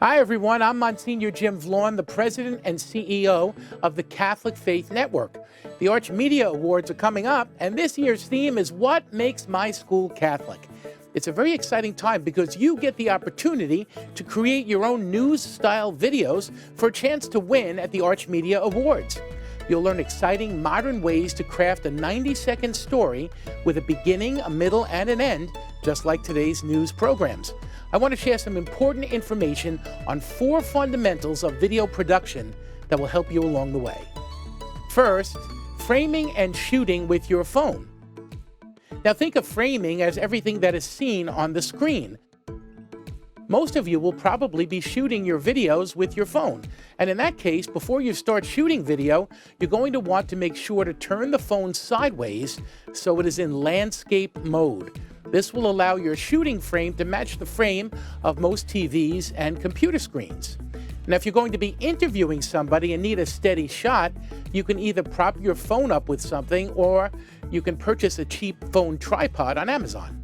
Hi, everyone. I'm Msgr Jim Vlaun, the president and CEO of the Catholic Faith Network. The Arch Media Awards are coming up, and this year's theme is What Makes My School Catholic? It's a very exciting time because you get the opportunity to create your own news-style videos for a chance to win at the Arch Media Awards. You'll learn exciting, modern ways to craft a 90-second story with a beginning, a middle, and an end, just like today's news programs. I want to share some important information on 4 fundamentals of video production that will help you along the way. First, framing and shooting with your phone. Now think of framing as everything that is seen on the screen. Most of you will probably be shooting your videos with your phone. And in that case, before you start shooting video, you're going to want to make sure to turn the phone sideways so it is in landscape mode. This will allow your shooting frame to match the frame of most TVs and computer screens. Now, if you're going to be interviewing somebody and need a steady shot, you can either prop your phone up with something or you can purchase a cheap phone tripod on Amazon.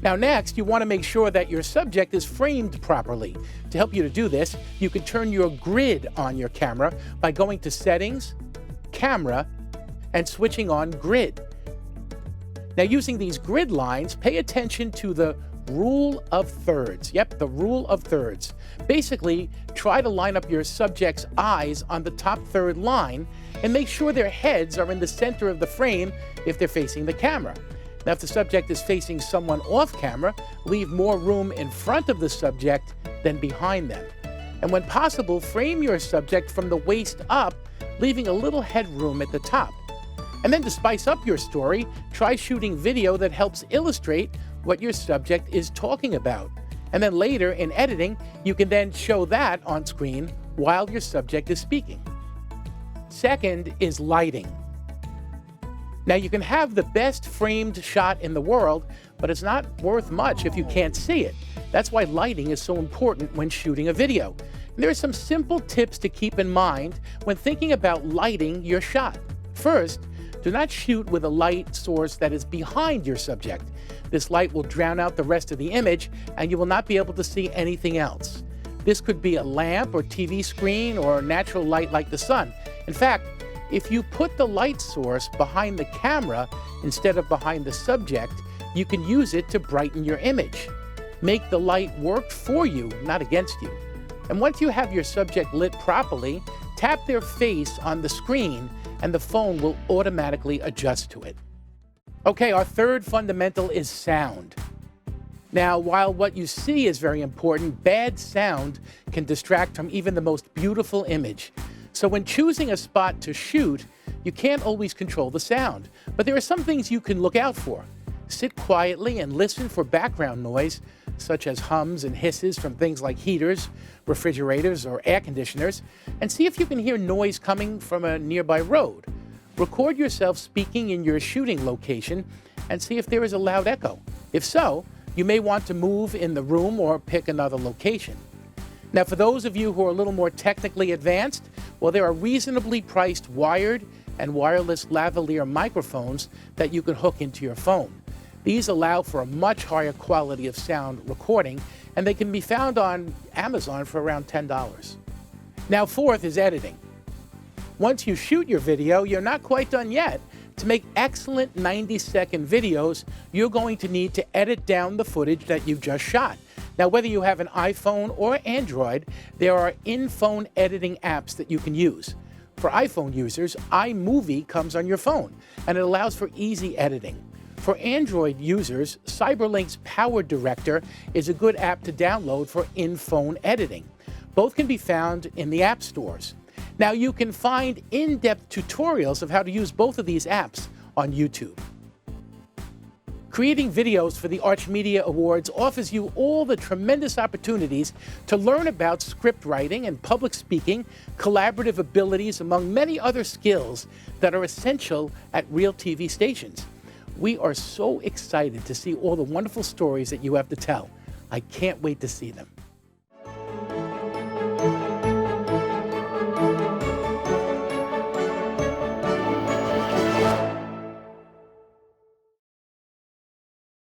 Now next, you want to make sure that your subject is framed properly. To help you to do this, you can turn your grid on your camera by going to Settings, Camera, and switching on Grid. Now using these grid lines, pay attention to the rule of thirds. Yep, the rule of thirds. Basically, try to line up your subject's eyes on the top third line and make sure their heads are in the center of the frame if they're facing the camera. Now, if the subject is facing someone off camera, leave more room in front of the subject than behind them. And when possible, frame your subject from the waist up, leaving a little headroom at the top. And then to spice up your story, try shooting video that helps illustrate what your subject is talking about. And then later in editing, you can then show that on screen while your subject is speaking. Second is lighting. Now, you can have the best framed shot in the world, but it's not worth much if you can't see it. That's why lighting is so important when shooting a video. And there are some simple tips to keep in mind when thinking about lighting your shot. First, do not shoot with a light source that is behind your subject. This light will drown out the rest of the image, and you will not be able to see anything else. This could be a lamp or TV screen or natural light like the sun. In fact, if you put the light source behind the camera instead of behind the subject, you can use it to brighten your image. Make the light work for you, not against you. And once you have your subject lit properly, tap their face on the screen and the phone will automatically adjust to it. Okay, our third fundamental is sound. Now, while what you see is very important, bad sound can distract from even the most beautiful image. So when choosing a spot to shoot, you can't always control the sound, but there are some things you can look out for. Sit quietly and listen for background noise, such as hums and hisses from things like heaters, refrigerators, or air conditioners, and see if you can hear noise coming from a nearby road. Record yourself speaking in your shooting location and see if there is a loud echo. If so, you may want to move in the room or pick another location. Now, for those of you who are a little more technically advanced, well, there are reasonably priced wired and wireless lavalier microphones that you can hook into your phone. These allow for a much higher quality of sound recording, and they can be found on Amazon for around $10. Now, fourth is editing. Once you shoot your video, you're not quite done yet. To make excellent 90-second videos, you're going to need to edit down the footage that you've just shot. Now, whether you have an iPhone or Android, there are in-phone editing apps that you can use. For iPhone users, iMovie comes on your phone, and it allows for easy editing. For Android users, Cyberlink's Power Director is a good app to download for in-phone editing. Both can be found in the app stores. Now, you can find in-depth tutorials of how to use both of these apps on YouTube. Creating videos for the Arch Media Awards offers you all the tremendous opportunities to learn about script writing and public speaking, collaborative abilities, among many other skills that are essential at real TV stations. We are so excited to see all the wonderful stories that you have to tell. I can't wait to see them.